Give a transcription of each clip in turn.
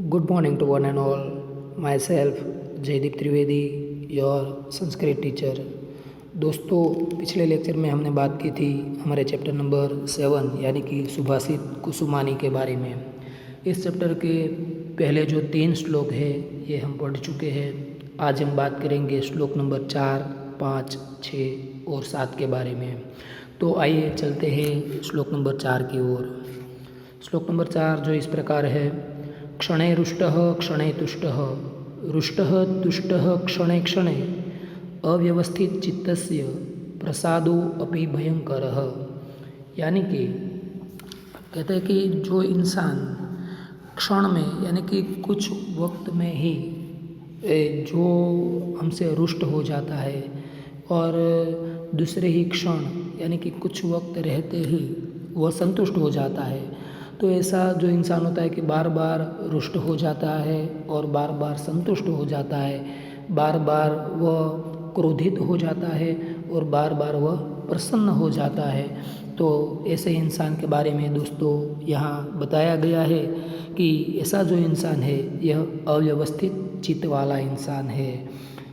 Good morning to one and all. Myself Jaydeep Trivedi, your Sanskrit teacher. दोस्तों, पिछले lecture में हमने बात की थी हमारे चैप्टर नंबर 7 यानी कि सुभाषित कुसुमानी के बारे में। इस चैप्टर के पहले जो 3 श्लोक है ये हम पढ़ चुके हैं। आज हम बात करेंगे श्लोक नंबर 4, 5, 6 और 7 के बारे में। तो आइए चलते हैं श्लोक नंबर 4 की ओर। श्लोक नंबर 4 जो इस प्रकार है, क्षणे रुष्टः क्षणे तुष्टः रुष्टः तुष्टः क्षणे क्षणे अव्यवस्थित चित्तस्य प्रसादो अपि भयंकरः। यानी कि कहते हैं कि जो इंसान क्षण में यानी कि कुछ वक्त में ही जो हमसे रुष्ट हो जाता है और दूसरे ही क्षण यानी कि कुछ वक्त रहते ही वह संतुष्ट हो जाता है, तो ऐसा जो इंसान होता है कि बार बार रुष्ट हो जाता है और बार बार संतुष्ट हो जाता है, बार बार वह क्रोधित हो जाता है और बार बार वह प्रसन्न हो जाता है। तो ऐसे इंसान के बारे में दोस्तों यहाँ बताया गया है कि ऐसा जो इंसान है यह अव्यवस्थित चित्त वाला इंसान है।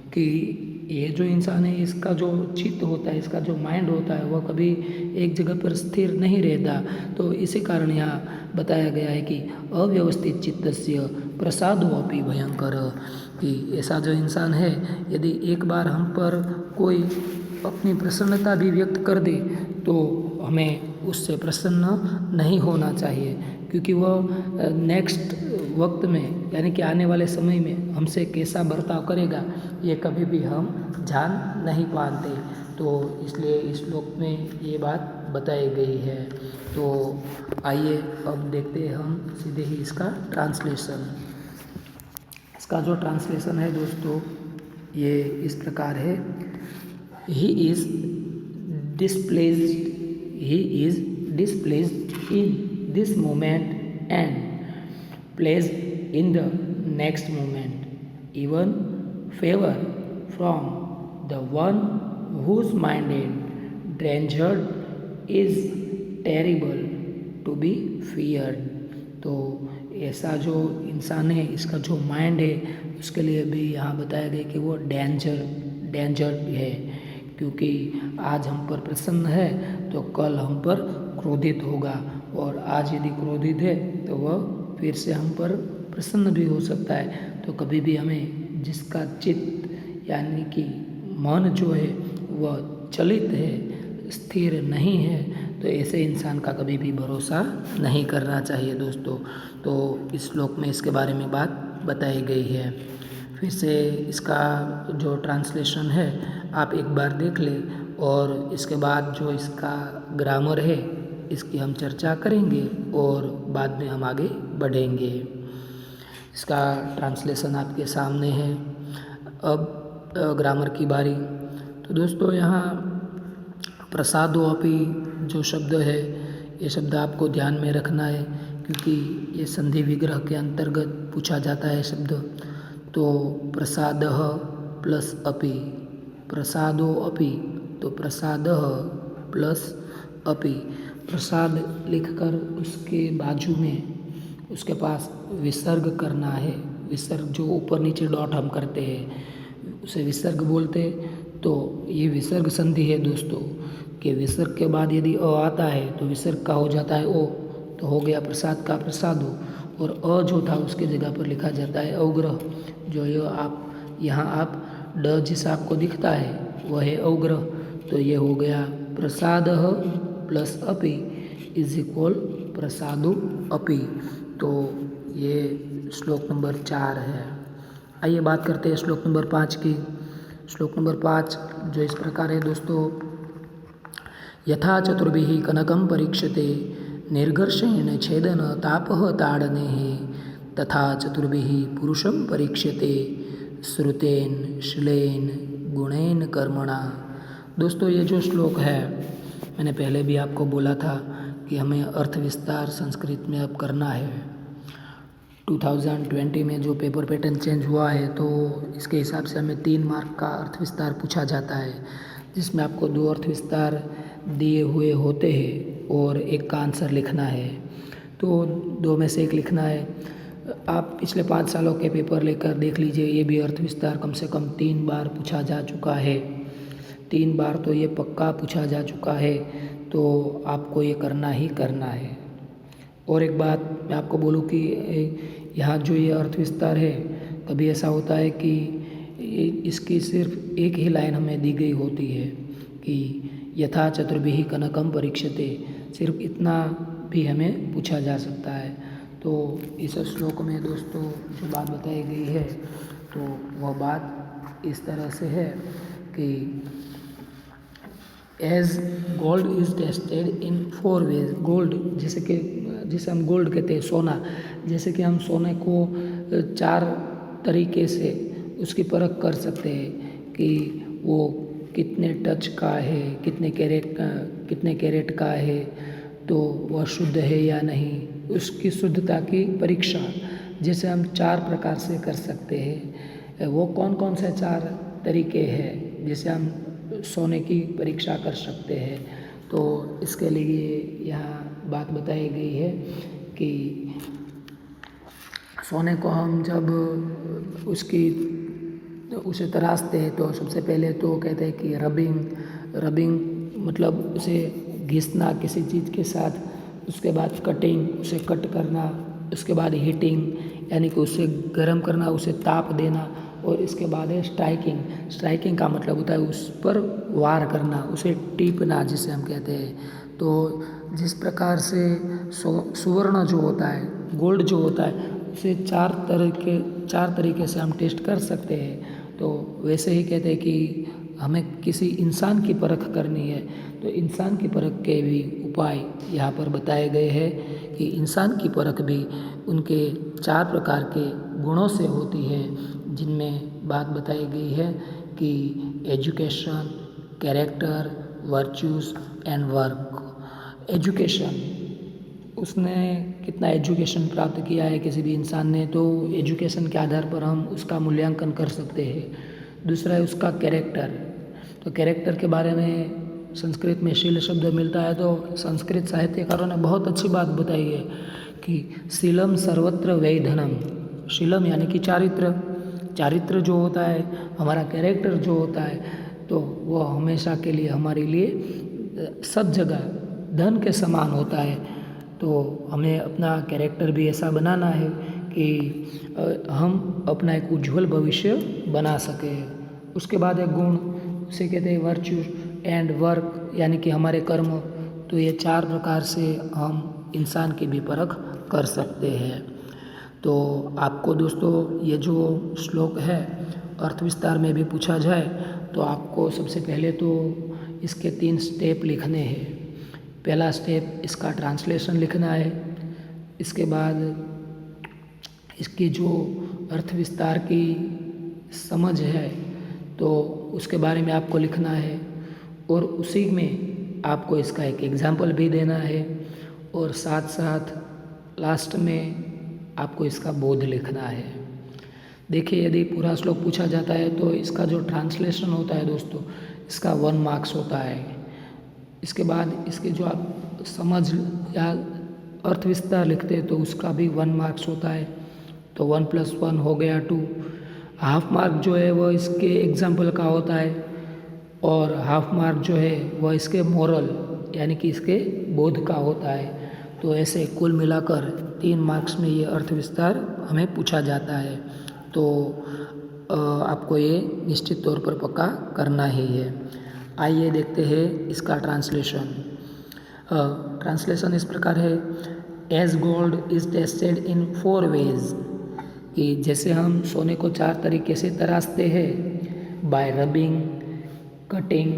कि ये जो इंसान है इसका जो चित्त होता है, इसका जो माइंड होता है वह कभी एक जगह पर स्थिर नहीं रहता। तो इसी कारण यहाँ बताया गया है कि अव्यवस्थित चित्तस्य प्रसादो अपि भयंकर। कि ऐसा जो इंसान है यदि एक बार हम पर कोई अपनी प्रसन्नता भी व्यक्त कर दे तो हमें उससे प्रसन्न नहीं होना चाहिए, क्योंकि वह नेक्स्ट वक्त में यानी कि आने वाले समय में हमसे कैसा बर्ताव करेगा ये कभी भी हम जान नहीं पाते। तो इसलिए इस श्लोक में ये बात बताई गई है। तो आइए अब देखते हैं हम सीधे ही इसका ट्रांसलेशन। इसका जो ट्रांसलेशन है दोस्तों ये इस प्रकार है, he is displeased in this moment and pleased in the next moment, even favor from the one whose mind and danger is terrible to be feared। तो ऐसा जो इंसान है इसका जो माइंड है उसके लिए भी यहाँ बताया गया कि वो डेंजर है, क्योंकि आज हम पर प्रसन्न है तो कल हम पर क्रोधित होगा, और आज यदि क्रोधित है तो वह फिर से हम पर प्रसन्न भी हो सकता है। तो कभी भी हमें जिसका चित्त यानी कि मन जो है वह चलित है, स्थिर नहीं है, तो ऐसे इंसान का कभी भी भरोसा नहीं करना चाहिए दोस्तों। तो इस श्लोक में इसके बारे में बात बताई गई है। फिर से इसका जो ट्रांसलेशन है आप एक बार देख लें और इसके बाद जो इसका ग्रामर है इसकी हम चर्चा करेंगे और बाद में हम आगे बढ़ेंगे। इसका ट्रांसलेशन आपके सामने है। अब ग्रामर की बारी। तो दोस्तों यहाँ प्रसादो अपि जो शब्द है ये शब्द आपको ध्यान में रखना है, क्योंकि ये संधि विग्रह के अंतर्गत पूछा जाता है शब्द। तो प्रसादः प्लस अपि, प्रसादो अपि, तो प्रसादः प्लस अपि। प्रसाद लिखकर उसके बाजू में उसके पास विसर्ग करना है। विसर्ग जो ऊपर नीचे डॉट हम करते हैं उसे विसर्ग बोलते हैं। तो ये विसर्ग संधि है दोस्तों कि विसर्ग के बाद यदि अ आता है तो विसर्ग का हो जाता है ओ, तो हो गया प्रसाद का प्रसादो, और अ जो था उसके जगह पर लिखा जाता है अवग्रह। जो ये आप यहाँ आप ड जिसा आपको दिखता है वह है अवग्रह। तो ये हो गया प्रसादः प्लस अपि इज इक्वल प्रसादो अपि। तो ये श्लोक नंबर 4 है। आइए बात करते हैं श्लोक नंबर 5 की। श्लोक नंबर 5 जो इस प्रकार है दोस्तों, यथा चतुर्भिः कनकं परीक्षते निर्घर्षेण छेदन तापः ताडनेः तथा चतुर्भिः पुरुषं परीक्षते श्रुतेन शिलेन गुणेन कर्मणा। दोस्तों ये जो श्लोक है मैंने पहले भी आपको बोला था कि हमें अर्थ विस्तार संस्कृत में अब करना है। 2020 में जो पेपर पैटर्न चेंज हुआ है तो इसके हिसाब से हमें 3 मार्क का अर्थ विस्तार पूछा जाता है, जिसमें आपको 2 अर्थ विस्तार दिए हुए होते हैं और एक का आंसर लिखना है। तो 2 में से एक लिखना है। आप पिछले 5 सालों के पेपर लेकर देख लीजिए, ये भी अर्थ विस्तार कम से कम 3 बार पूछा जा चुका है। 3 बार तो ये पक्का पूछा जा चुका है, तो आपको ये करना ही करना है। और एक बात मैं आपको बोलूँ कि यहाँ जो ये अर्थ विस्तार है, कभी ऐसा होता है कि इसकी सिर्फ एक ही लाइन हमें दी गई होती है कि यथा चतुर्भिः कनकम परीक्षते, सिर्फ इतना भी हमें पूछा जा सकता है। तो इस श्लोक में दोस्तों जो बात बताई गई है, तो वह बात इस तरह से है कि as gold is tested in 4 ways. Gold जिसे हम गोल्ड कहते हैं, सोना, जैसे कि हम सोने को 4 तरीके से उसकी परख कर सकते हैं कि वो कितने टच का है, कितने कैरेट का है, तो वह शुद्ध है या नहीं, उसकी शुद्धता की परीक्षा जैसे हम 4 प्रकार से कर सकते हैं। वो कौन कौन से 4 तरीके हैं जिसे हम सोने की परीक्षा कर सकते हैं, तो इसके लिए यहाँ बात बताई गई है कि सोने को हम जब उसे तराशते हैं तो सबसे पहले तो कहते हैं कि रबिंग मतलब उसे घिसना किसी चीज़ के साथ, उसके बाद कटिंग, उसे कट करना, उसके बाद हीटिंग यानी कि उसे गर्म करना, उसे ताप देना, और इसके बाद है स्ट्राइकिंग का मतलब होता है उस पर वार करना, उसे टीपना जिसे हम कहते हैं। तो जिस प्रकार से सुवर्ण जो होता है, गोल्ड जो होता है, उसे 4 तरीके से हम टेस्ट कर सकते हैं। तो वैसे ही कहते हैं कि हमें किसी इंसान की परख करनी है, तो इंसान की परख के भी उपाय यहाँ पर बताए गए हैं कि इंसान की परख भी उनके 4 प्रकार के गुणों से होती है, जिनमें बात बताई गई है कि education, character, virtues and work. Education, उसने कितना एजुकेशन प्राप्त किया है किसी भी इंसान ने, तो एजुकेशन के आधार पर हम उसका मूल्यांकन कर सकते हैं। दूसरा है उसका कैरेक्टर, तो कैरेक्टर के बारे में संस्कृत में शील शब्द मिलता है, तो संस्कृत साहित्यकारों ने बहुत अच्छी बात बताई है कि शीलम सर्वत्र वैधनम। शीलम यानी कि चारित्र जो होता है, हमारा कैरेक्टर जो होता है, तो वह हमेशा के लिए हमारे लिए सब जगह धन के समान होता है। तो हमें अपना कैरेक्टर भी ऐसा बनाना है कि हम अपना एक उज्ज्वल भविष्य बना सकें। उसके बाद एक गुण, उसे कहते हैं वर्च्यू एंड वर्क, यानी कि हमारे कर्म। तो ये 4 प्रकार से हम इंसान की भी परख कर सकते हैं। तो आपको दोस्तों ये जो श्लोक है अर्थ विस्तार में भी पूछा जाए, तो आपको सबसे पहले तो इसके 3 स्टेप लिखने हैं। पहला स्टेप इसका ट्रांसलेशन लिखना है, इसके बाद इसकी जो अर्थ विस्तार की समझ है तो उसके बारे में आपको लिखना है, और उसी में आपको इसका एक एग्जाम्पल भी देना है, और साथ साथ लास्ट में आपको इसका बोध लिखना है। देखिए, यदि पूरा श्लोक पूछा जाता है तो इसका जो ट्रांसलेशन होता है दोस्तों, इसका 1 मार्क्स होता है। इसके बाद इसके जो आप समझ या अर्थ विस्तार लिखते हैं तो उसका भी 1 मार्क्स होता है। तो 1 + 1 हो गया 2। हाफ मार्क जो है वह इसके एग्जाम्पल का होता है, और हाफ मार्क जो है वह इसके मोरल यानी कि इसके बोध का होता है। तो ऐसे कुल मिलाकर 3 मार्क्स में ये अर्थ विस्तार हमें पूछा जाता है। तो आपको ये निश्चित तौर पर पक्का करना ही है। आइए देखते हैं इसका ट्रांसलेशन। ट्रांसलेशन इस प्रकार है, as gold is tested in 4 ways, कि जैसे हम सोने को 4 तरीके से तराशते हैं, bye rubbing, cutting,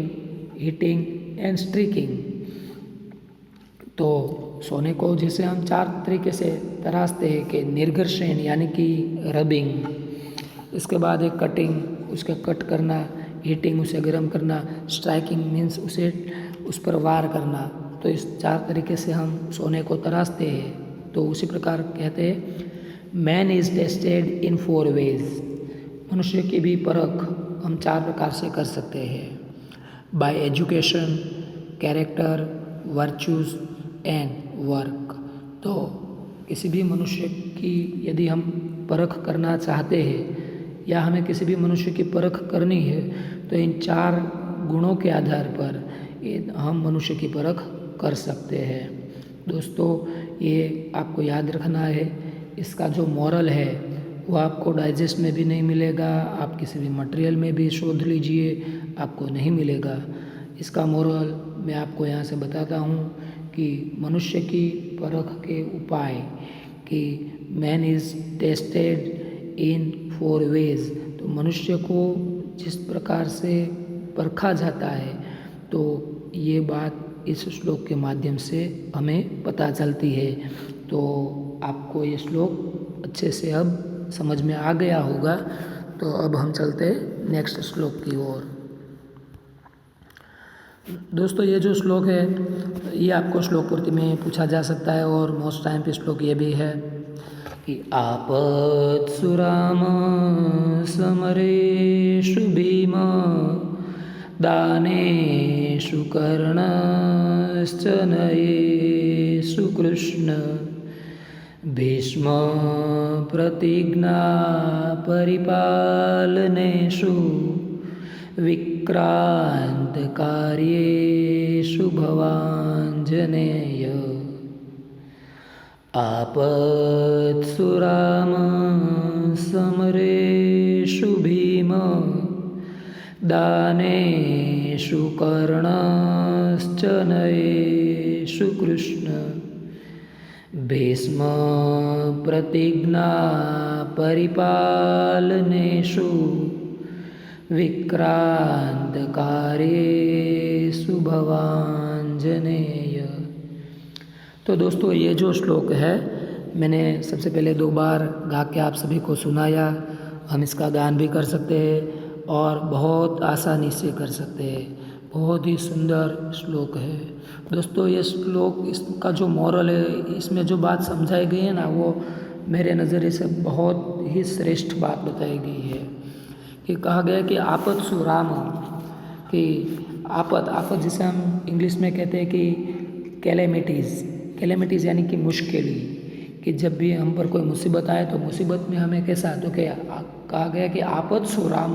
heating and streaking. तो सोने को जैसे हम 4 तरीके से तराशते हैं कि निर्घर्षण यानी कि रबिंग, इसके बाद एक कटिंग, उसका कट करना, हीटिंग उसे गर्म करना, स्ट्राइकिंग मीन्स उसे उस पर वार करना। तो इस 4 तरीके से हम सोने को तराशते हैं। तो उसी प्रकार कहते हैं man is tested in 4 ways, मनुष्य की भी परख हम 4 प्रकार से कर सकते हैं, bye education, character, virtues and work. तो किसी भी मनुष्य की यदि हम परख करना चाहते हैं या हमें किसी भी मनुष्य की परख करनी है तो इन 4 गुणों के आधार पर हम मनुष्य की परख कर सकते हैं। दोस्तों, ये आपको याद रखना है। इसका जो मॉरल है वो आपको डाइजेस्ट में भी नहीं मिलेगा, आप किसी भी मटेरियल में भी शोध लीजिए, आपको नहीं मिलेगा। इसका मॉरल मैं आपको यहाँ से बताता हूँ कि मनुष्य की परख के उपाय कि man is tested in 4 ways. तो मनुष्य को जिस प्रकार से परखा जाता है तो ये बात इस श्लोक के माध्यम से हमें पता चलती है। तो आपको ये श्लोक अच्छे से अब समझ में आ गया होगा। तो अब हम चलते हैं नेक्स्ट श्लोक की ओर। दोस्तों, ये जो श्लोक है ये आपको श्लोक पूर्ति में पूछा जा सकता है और मोस्ट टाइम पे श्लोक ये भी है कि आपत्सु राम समरेषु भीम दानेषु कर्णश्च नयेषु कृष्ण भीष्म प्रतिज्ञा परिपालनेषु विक्रांत कार्येषु भवाञ्जनेय आपत्सु राम समरेषु भीम दानेषु कर्णश्च नयेषु कृष्ण भीष्म प्रतिज्ञा परिपालनेषु विक्रांत कार्येषु भवाञ्जनेय। तो दोस्तों, ये जो श्लोक है मैंने सबसे पहले 2 बार गा के आप सभी को सुनाया। हम इसका गान भी कर सकते हैं और बहुत आसानी से कर सकते हैं। बहुत ही सुंदर श्लोक है। दोस्तों, ये श्लोक इसका जो मॉरल है, इसमें जो बात समझाई गई है ना, वो मेरे नज़रिए से बहुत ही श्रेष्ठ बात बताई गई है कि कहा गया कि आपत्सु राम, कि आपत जिसे हम इंग्लिश में कहते हैं कि कैलेमिटीज़ यानी कि मुश्किलें, कि जब भी हम पर कोई मुसीबत आए तो मुसीबत में हमें कैसा, तो क्या कहा गया कि आपत्सु राम,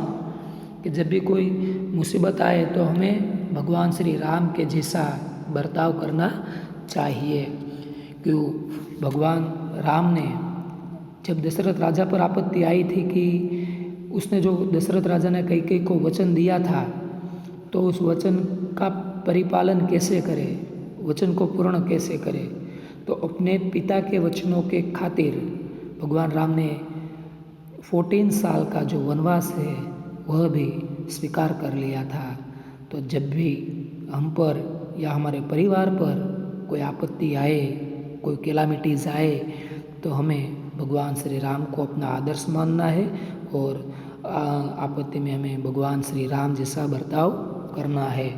कि जब भी कोई मुसीबत आए तो हमें भगवान श्री राम के जैसा बर्ताव करना चाहिए। क्यों? भगवान राम ने जब दशरथ राजा पर आपत्ति आई थी कि उसने जो दशरथ राजा ने कैकेयी को वचन दिया था तो उस वचन का परिपालन कैसे करे, वचन को पूर्ण कैसे करे, तो अपने पिता के वचनों के खातिर भगवान राम ने 14 साल का जो वनवास है वह भी स्वीकार कर लिया था। तो जब भी हम पर या हमारे परिवार पर कोई आपत्ति आए, कोई कैलामिटीज़ आए, तो हमें भगवान श्री राम को अपना आदर्श मानना है और आपत्ति में हमें भगवान श्री राम जैसा बर्ताव करना है।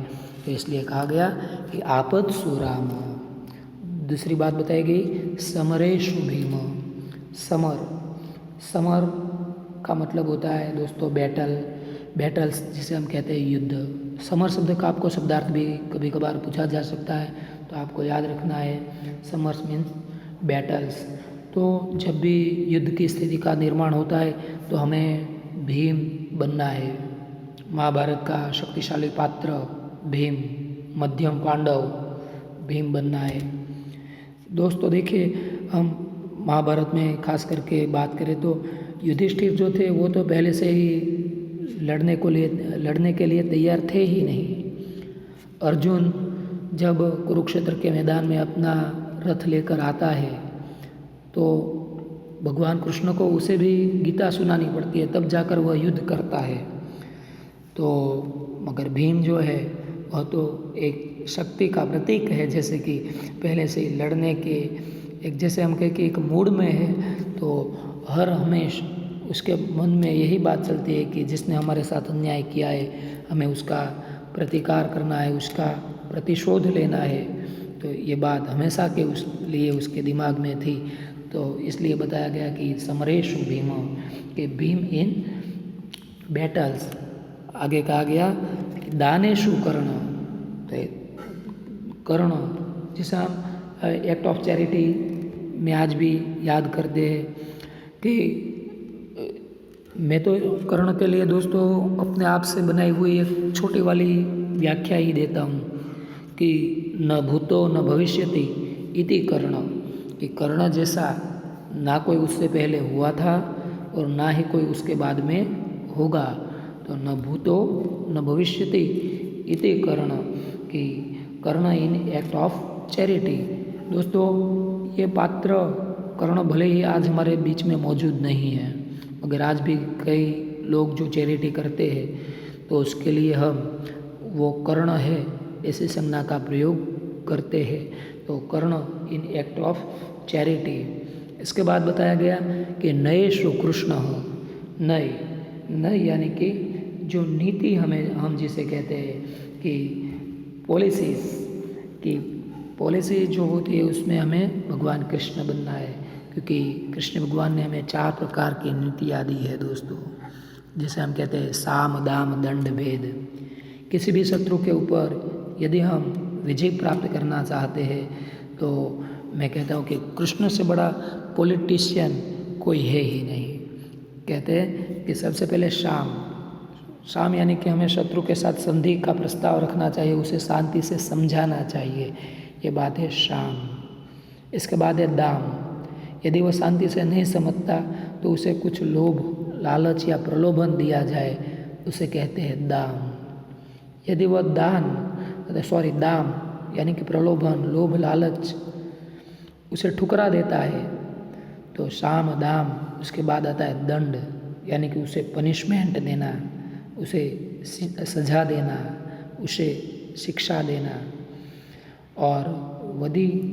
तो इसलिए कहा गया कि आपत्सु राम। दूसरी बात बताई गई समरेषु भीम। समर का मतलब होता है दोस्तों बैटल्स, जिसे हम कहते हैं युद्ध। समर शब्द का आपको शब्दार्थ भी कभी कभार पूछा जा सकता है, तो आपको याद रखना है समर्स मीन्स बैटल्स। तो जब भी युद्ध की स्थिति का निर्माण होता है तो हमें भीम बनना है। महाभारत का शक्तिशाली पात्र भीम, मध्यम पांडव भीम बनना है। दोस्तों देखिए, हम महाभारत में खास करके बात करें तो युधिष्ठिर जो थे वो तो पहले से ही लड़ने के लिए तैयार थे ही नहीं। अर्जुन जब कुरुक्षेत्र के मैदान में अपना रथ लेकर आता है तो भगवान कृष्ण को उसे भी गीता सुनानी पड़ती है, तब जाकर वह युद्ध करता है। तो मगर भीम जो है वह तो एक शक्ति का प्रतीक है, जैसे कि पहले से ही लड़ने के एक, जैसे हम कहें कि एक मूड में है, तो हर हमेश उसके मन में यही बात चलती है कि जिसने हमारे साथ अन्याय किया है हमें उसका प्रतिकार करना है, उसका प्रतिशोध लेना है। तो ये बात हमेशा के लिए उसके दिमाग में थी। तो इसलिए बताया गया कि समरेषु भीम, के भीम इन बैटल्स। आगे कहा गया कि दानेषु कर्ण, तो कर्ण जिसे हम एक्ट ऑफ चैरिटी में आज भी याद करते हैं कि मैं तो कर्ण के लिए दोस्तों अपने आप से बनाई हुई एक छोटी वाली व्याख्या ही देता हूँ कि न भूतो न भविष्यति इति कर्ण, कि कर्ण जैसा ना कोई उससे पहले हुआ था और ना ही कोई उसके बाद में होगा। तो न भूतो न भविष्यति इति कर्ण, कि कर्ण इन एक्ट ऑफ चैरिटी। दोस्तों ये पात्र कर्ण भले ही आज हमारे बीच में मौजूद नहीं है, मगर आज भी कई लोग जो चैरिटी करते हैं तो उसके लिए हम वो कर्ण है ऐसी संज्ञा का प्रयोग करते हैं। तो कर्ण इन एक्ट ऑफ चैरिटी। इसके बाद बताया गया कि नए श्री कृष्ण हो। नए नए यानी कि जो नीति हम जिसे कहते हैं कि पॉलिसीज, कि पॉलिसी जो होती है उसमें हमें भगवान कृष्ण बनना है, क्योंकि कृष्ण भगवान ने हमें 4 प्रकार की नीतियाँ दी है दोस्तों, जिसे हम कहते हैं साम दाम दंड भेद। किसी भी शत्रु के ऊपर यदि हम विजय प्राप्त करना चाहते हैं तो मैं कहता हूँ कि कृष्ण से बड़ा पॉलिटिशियन कोई है ही नहीं। कहते हैं कि सबसे पहले शाम यानी कि हमें शत्रु के साथ संधि का प्रस्ताव रखना चाहिए, उसे शांति से समझाना चाहिए, ये बात है शाम। इसके बाद है दाम, यदि वह शांति से नहीं समझता तो उसे कुछ लोभ लालच या प्रलोभन दिया जाए, उसे कहते हैं दाम। यदि वह दाम यानी कि प्रलोभन लोभ लालच उसे ठुकरा देता है तो शाम दाम। उसके बाद आता है दंड, यानी कि उसे पनिशमेंट देना, उसे सजा देना, उसे शिक्षा देना। और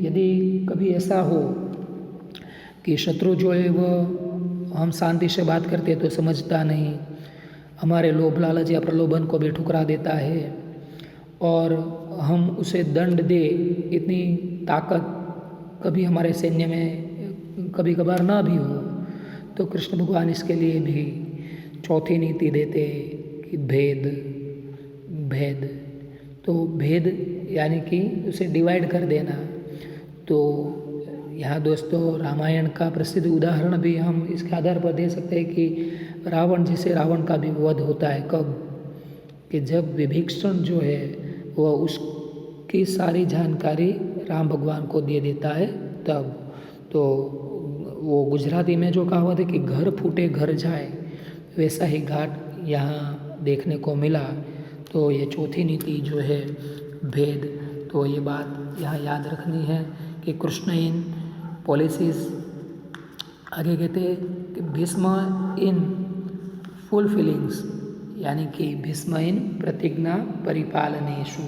यदि कभी ऐसा हो कि शत्रु जो है वह हम शांति से बात करते तो समझता नहीं, हमारे लोभ लालच या प्रलोभन को भी ठुकरा देता है और हम उसे दंड दे, इतनी ताकत कभी हमारे सैन्य में कभी कभार ना भी हो, तो कृष्ण भगवान इसके लिए भी चौथी नीति देते कि भेद। तो भेद यानी कि उसे डिवाइड कर देना। तो यहाँ दोस्तों रामायण का प्रसिद्ध उदाहरण भी हम इसके आधार पर दे सकते हैं कि रावण का भी वध होता है कब, कि जब विभीषण जो है वह उसकी सारी जानकारी राम भगवान को दे देता है तब। तो वो गुजराती में जो कहावत है कि घर फूटे घर जाए, वैसा ही घाट यहाँ देखने को मिला। तो ये चौथी नीति जो है भेद, तो ये बात यहाँ याद रखनी है कि कृष्ण इन पॉलिसीज। आगे कहते हैं कि भीष्म इन फुलफिलिंग्स, यानी कि भीष्म इन प्रतिज्ञा परिपालनेषु,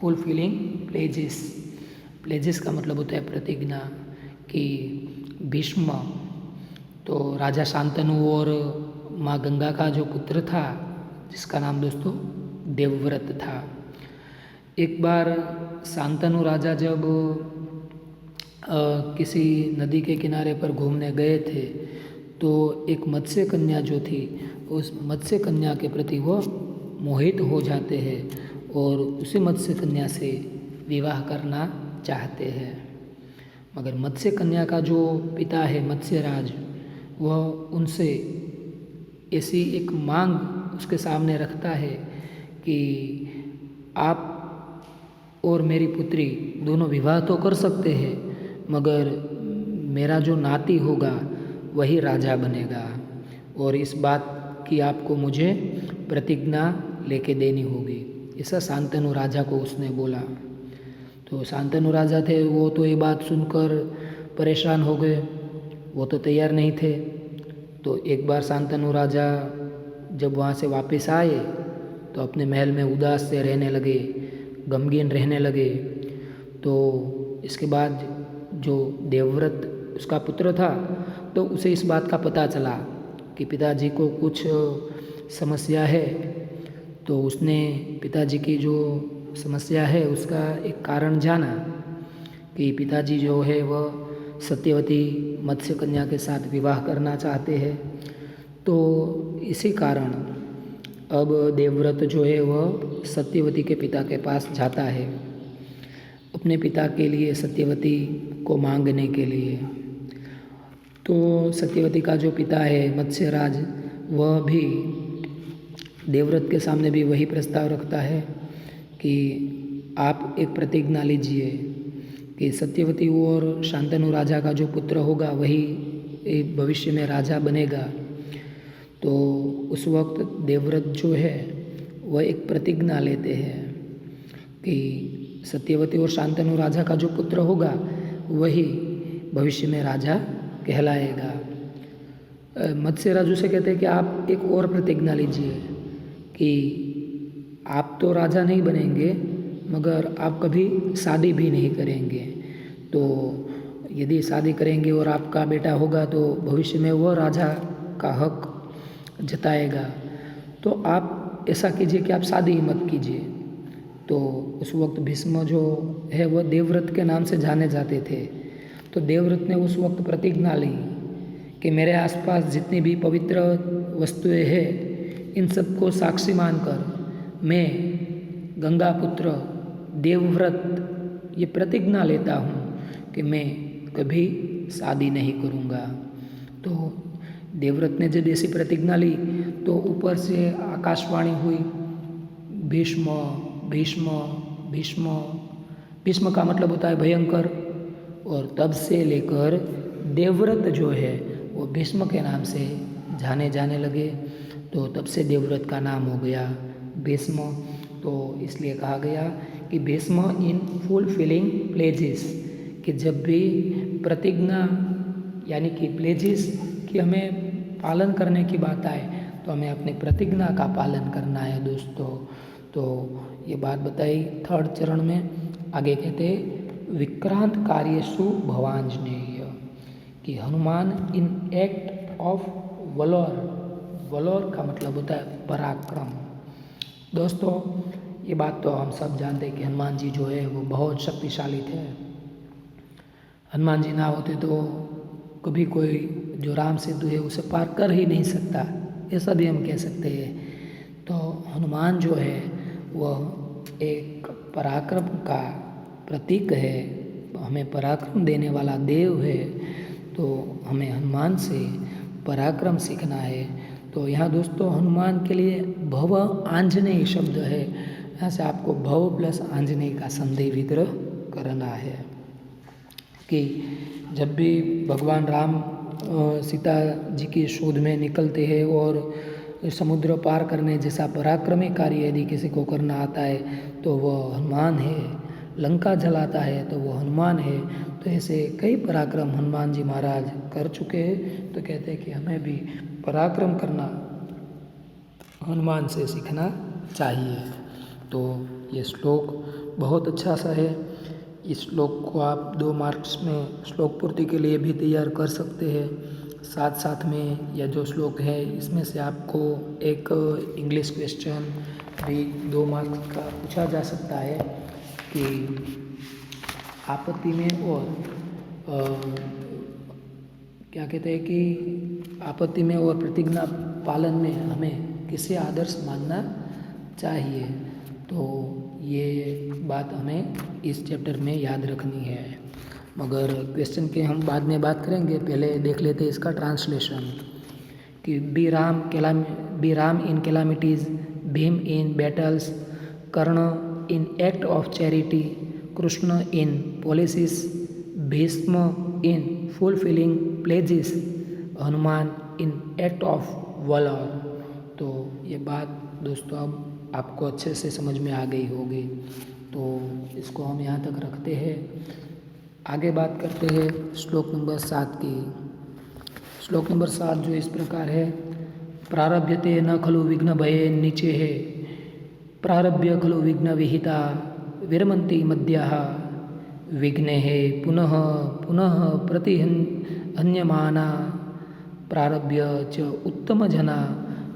फुलफिलिंग प्लेजेस का मतलब होता है प्रतिज्ञा। कि भीष्म तो राजा शांतनु और माँ गंगा का जो पुत्र था, जिसका नाम दोस्तों देवव्रत था। एक बार शांतनु राजा जब किसी नदी के किनारे पर घूमने गए थे तो एक मत्स्य कन्या जो थी, उस मत्स्य कन्या के प्रति वो मोहित हो जाते हैं और उसी मत्स्य कन्या से विवाह करना चाहते हैं। मगर मत्स्य कन्या का जो पिता है मत्स्यराज, वह उनसे ऐसी एक मांग उसके सामने रखता है कि आप और मेरी पुत्री दोनों विवाह तो कर सकते हैं, मगर मेरा जो नाती होगा वही राजा बनेगा और इस बात की आपको मुझे प्रतिज्ञा लेके देनी होगी। ऐसा शांतनु राजा को उसने बोला। तो शांतनु राजा थे वो तो ये बात सुनकर परेशान हो गए, वो तो तैयार नहीं थे। तो एक बार शांतनु राजा जब वहाँ से वापस आए तो अपने महल में उदास से रहने लगे, गमगीन रहने लगे। तो इसके बाद जो देवव्रत उसका पुत्र था तो उसे इस बात का पता चला कि पिताजी को कुछ समस्या है। तो उसने पिताजी की जो समस्या है उसका एक कारण जाना कि पिताजी जो है वह सत्यवती मत्स्य कन्या के साथ विवाह करना चाहते हैं। तो इसी कारण अब देवव्रत जो है वह सत्यवती के पिता के पास जाता है अपने पिता के लिए, सत्यवती को मांगने के लिए। तो सत्यवती का जो पिता है मत्स्यराज, वह भी देवव्रत के सामने भी वही प्रस्ताव रखता है कि आप एक प्रतिज्ञा लीजिए कि सत्यवती और शांतनु राजा का जो पुत्र होगा वही भविष्य में राजा बनेगा। तो उस वक्त देवव्रत जो है वह एक प्रतिज्ञा लेते हैं कि सत्यवती और शांतनु राजा का जो पुत्र होगा वही भविष्य में राजा कहलाएगा। मत्स्यराज उसे कहते हैं कि आप एक और प्रतिज्ञा लीजिए कि आप तो राजा नहीं बनेंगे मगर आप कभी शादी भी नहीं करेंगे। तो यदि शादी करेंगे और आपका बेटा होगा तो भविष्य में वह राजा का हक जताएगा। तो आप ऐसा कीजिए कि आप शादी मत कीजिए। तो उस वक्त भीष्म जो है वह देवव्रत के नाम से जाने जाते थे। तो देवव्रत ने उस वक्त प्रतिज्ञा ली कि मेरे आसपास जितनी भी पवित्र वस्तुएं हैं इन सबको साक्षी मानकर मैं गंगा पुत्र देवव्रत ये प्रतिज्ञा लेता हूँ कि मैं कभी शादी नहीं करूँगा। तो देवव्रत ने जब ऐसी प्रतिज्ञा ली तो ऊपर से आकाशवाणी हुई, भीष्म भीष्म भीष्म। भीष्म का मतलब होता है भयंकर, और तब से लेकर देवव्रत जो है वो भीष्म के नाम से जाने जाने लगे। तो तब से देवव्रत का नाम हो गया भीष्म। तो इसलिए कहा गया कि भीष्म इन फुलफिलिंग प्लेजेस, कि जब भी प्रतिज्ञा यानी कि प्लेजेस कि हमें पालन करने की बात आए तो हमें अपनी प्रतिज्ञा का पालन करना है दोस्तों। तो ये बात बताई थर्ड चरण में। आगे कहते विक्रांत कार्यसु भवांजनेय, कि Hanuman in act of Vlora, Vlora का मतलब होता है पराक्रम। दोस्तों ये बात तो हम सब जानते हैं कि हनुमान जी जो है वो बहुत शक्तिशाली थे। हनुमान जी ना होते तो कभी कोई जो राम सेतु है उसे पार कर ही नहीं सकता, ऐसा भी हम कह सकते हैं। तो हनुमान जो है वह एक पराक्रम का प्रतीक है, हमें पराक्रम देने वाला देव है। तो हमें हनुमान से पराक्रम सीखना है। तो यहाँ दोस्तों हनुमान के लिए भव आंजनेय शब्द है, यहाँ से आपको भव प्लस आंजनेय का संधि विग्रह करना है कि जब भी भगवान राम सीता जी की शोध में निकलते हैं और समुद्र पार करने जैसा पराक्रमी कार्य यदि किसी को करना आता है तो वह हनुमान है। लंका जलाता है तो वो हनुमान है। तो ऐसे कई पराक्रम हनुमान जी महाराज कर चुके हैं। तो कहते हैं कि हमें भी पराक्रम करना हनुमान से सीखना चाहिए। तो ये श्लोक बहुत अच्छा सा है। इस श्लोक को आप 2 मार्क्स में श्लोक पूर्ति के लिए भी तैयार कर सकते हैं। साथ साथ में यह जो श्लोक है इसमें से आपको एक इंग्लिश क्वेश्चन भी 2 मार्क्स का पूछा जा सकता है कि आपत्ति में और क्या कहते हैं कि आपत्ति में और प्रतिज्ञा पालन में हमें किसे आदर्श मानना चाहिए। तो ये बात हमें इस चैप्टर में याद रखनी है। मगर क्वेश्चन के हम बाद में बात करेंगे, पहले देख लेते हैं इसका ट्रांसलेशन कि be Ram in calamities, Bhim in battles, Karna in act of charity, Krishna in policies, Bhishma in fulfilling pledges, Hanuman in act of valour. तो ये बात दोस्तों अब आपको अच्छे से समझ में आ गई होगी। तो इसको हम यहाँ तक रखते हैं। आगे बात करते हैं श्लोक नंबर 7 की। श्लोक नंबर 7 जो इस प्रकार है, प्रारभ्यते न खलु विघ्न भये नीचे है, प्रारभ्य खलु विघ्न विहिता, विरमन्ति मध्याः, विघ्ने है पुनः पुनः प्रतिहन्यमाना, प्रारभ्य च उत्तम जना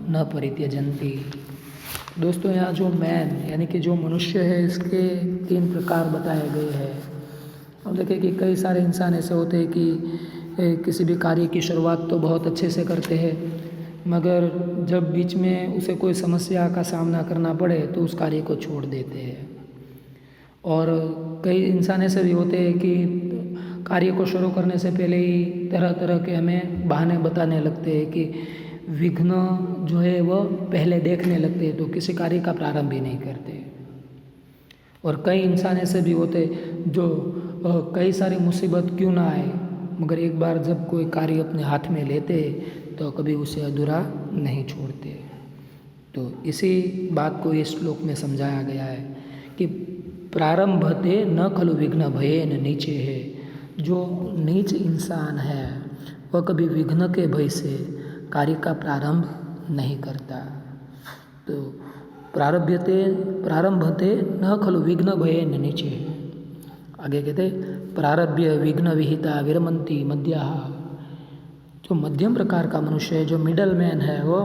न परित्यजन्ति। दोस्तों यहाँ जो मैन यानी कि जो मनुष्य है इसके 3 प्रकार बताए गए हैं। हम देखें कि कई सारे इंसान ऐसे होते हैं कि किसी भी कार्य की शुरुआत तो बहुत अच्छे से करते हैं, मगर जब बीच में उसे कोई समस्या का सामना करना पड़े तो उस कार्य को छोड़ देते हैं। और कई इंसान ऐसे भी होते हैं कि कार्य को शुरू करने से पहले ही तरह तरह के हमें बहाने बताने लगते हैं कि विघ्न जो है वह पहले देखने लगते हैं, तो किसी कार्य का प्रारंभ ही नहीं करते। और कई इंसान ऐसे भी होते जो कई सारी मुसीबत क्यों ना आए, मगर एक बार जब कोई कार्य अपने हाथ में लेते तो कभी उसे अधूरा नहीं छोड़ते। तो इसी बात को इस श्लोक में समझाया गया है कि प्रारंभते न खलु विघ्न भयेन नीचे है। जो नीच इंसान है वह कभी विघ्न के भय से कार्य का प्रारंभ नहीं करता। तो प्रारंभते न खलु विघ्न भयेन नीचे है। आगे कहते प्रारभ्य विघ्न विहिता विरमंती मध्याः। जो मध्यम प्रकार का मनुष्य है, जो मिडल मैन है, वो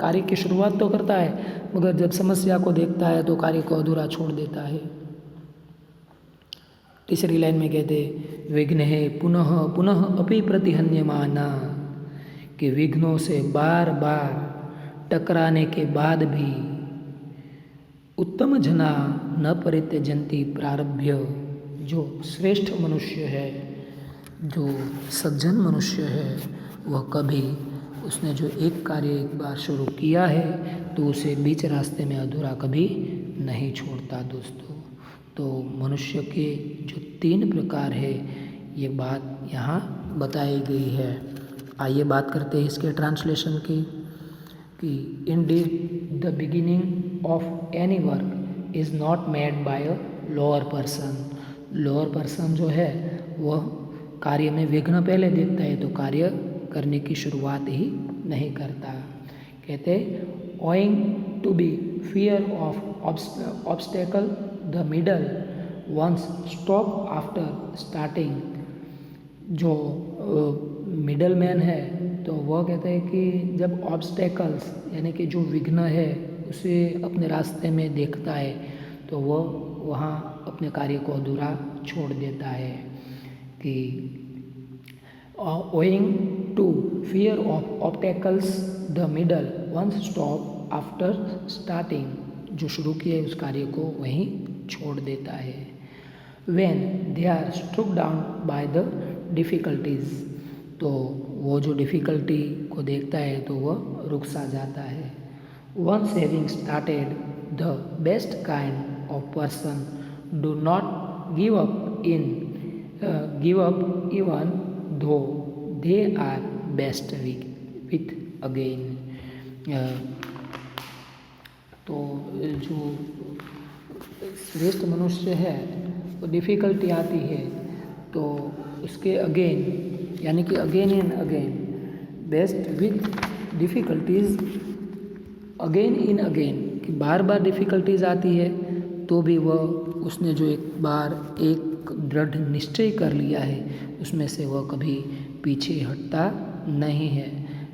कार्य की शुरुआत तो करता है मगर जब समस्या को देखता है तो कार्य को अधूरा छोड़ देता है। तीसरी लाइन में कहते विघ्न है पुनः पुनः अपि प्रतिहन्यमाना, कि विघ्नों से बार बार टकराने के बाद भी उत्तम जना न परित्यजन्ति प्रारभ्य। जो श्रेष्ठ मनुष्य है, जो सज्जन मनुष्य है, वह कभी उसने जो एक कार्य एक बार शुरू किया है तो उसे बीच रास्ते में अधूरा कभी नहीं छोड़ता। दोस्तों, तो मनुष्य के जो 3 प्रकार है ये बात यहाँ बताई गई है। आइए बात करते हैं इसके ट्रांसलेशन की। कि Indeed the beginning of any work is not made by a lower person. Lower person जो है वह कार्य में विघ्न पहले देखता है तो कार्य करने की शुरुआत ही नहीं करता। कहते owing to be fear of obstacle the middle ones stop after starting. जो मिडल मैन है तो वह कहते हैं कि जब ऑब्स्टेकल्स यानी कि जो विघ्न है उसे अपने रास्ते में देखता है तो वह वहाँ अपने कार्य को अधूरा छोड़ देता है। कि owing to fear of obstacles the middle once stop after starting। जो शुरू किए उस कार्य को वहीं छोड़ देता है। when they are struck down by the difficulties। तो वो जो डिफ़िकल्टी को देखता है तो वह रुक सा जाता है। once having started the best kind of person do not give up even though they are best with again। तो जो श्रेष्ठ मनुष्य है वो डिफ़िकल्टी आती है तो उसके अगेन यानी कि again and again best with difficulties again in again, कि बार बार डिफ़िकल्टीज़ आती है तो भी वह उसने जो एक बार एक दृढ़ निश्चय कर लिया है उसमें से वह कभी पीछे हटता नहीं है।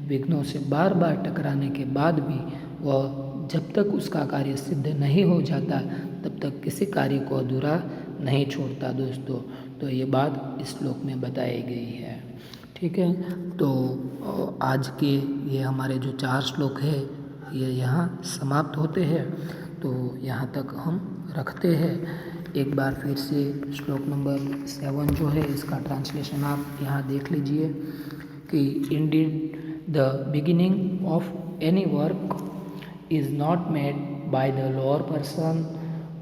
विघ्नों से बार बार टकराने के बाद भी वह जब तक उसका कार्य सिद्ध नहीं हो जाता तब तक किसी कार्य को अधूरा नहीं छोड़ता। दोस्तों, तो ये बात इस श्लोक में बताई गई है। ठीक है, तो आज के ये हमारे जो 4 श्लोक है ये यहाँ समाप्त होते हैं। तो यहाँ तक हम रखते हैं। एक बार फिर से श्लोक नंबर 7 जो है इसका ट्रांसलेशन आप यहाँ देख लीजिए। कि Indeed the beginning of any work is not made by the lower person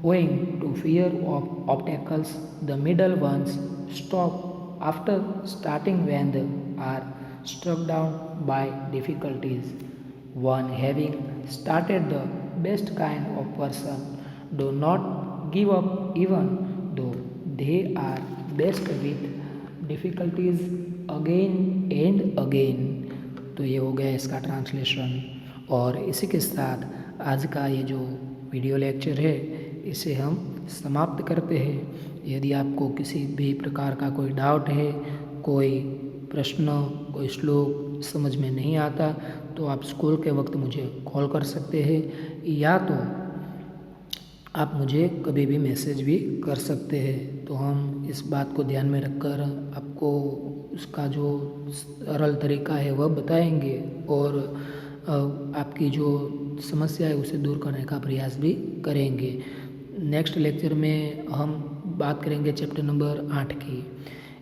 owing to fear of obstacles the middle ones stop after starting when they are struck down by difficulties। one having started the best kind of person do not give up even though they are best with difficulties again and again। तो ये हो गया इसका translation. और इसी के साथ आज का ये जो वीडियो लेक्चर है इसे हम समाप्त करते हैं। यदि आपको किसी भी प्रकार का कोई डाउट है, कोई प्रश्न, कोई श्लोक समझ में नहीं आता तो आप स्कूल के वक्त मुझे कॉल कर सकते हैं या तो आप मुझे कभी भी मैसेज भी कर सकते हैं। तो हम इस बात को ध्यान में रखकर आपको उसका जो सरल तरीका है वह बताएंगे और आपकी जो समस्या है उसे दूर करने का प्रयास भी करेंगे। नेक्स्ट लेक्चर में हम बात करेंगे चैप्टर नंबर 8 की।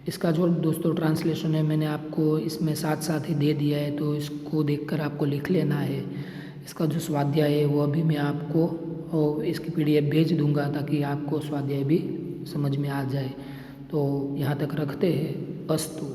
इसका जो दोस्तों ट्रांसलेशन है मैंने आपको इसमें साथ साथ ही दे दिया है, तो इसको देखकर आपको लिख लेना है। इसका जो स्वाध्याय है वो अभी मैं आपको इसकी PDF भेज दूंगा ताकि आपको स्वाध्याय भी समझ में आ जाए। तो यहाँ तक रखते हैं। अस्तु।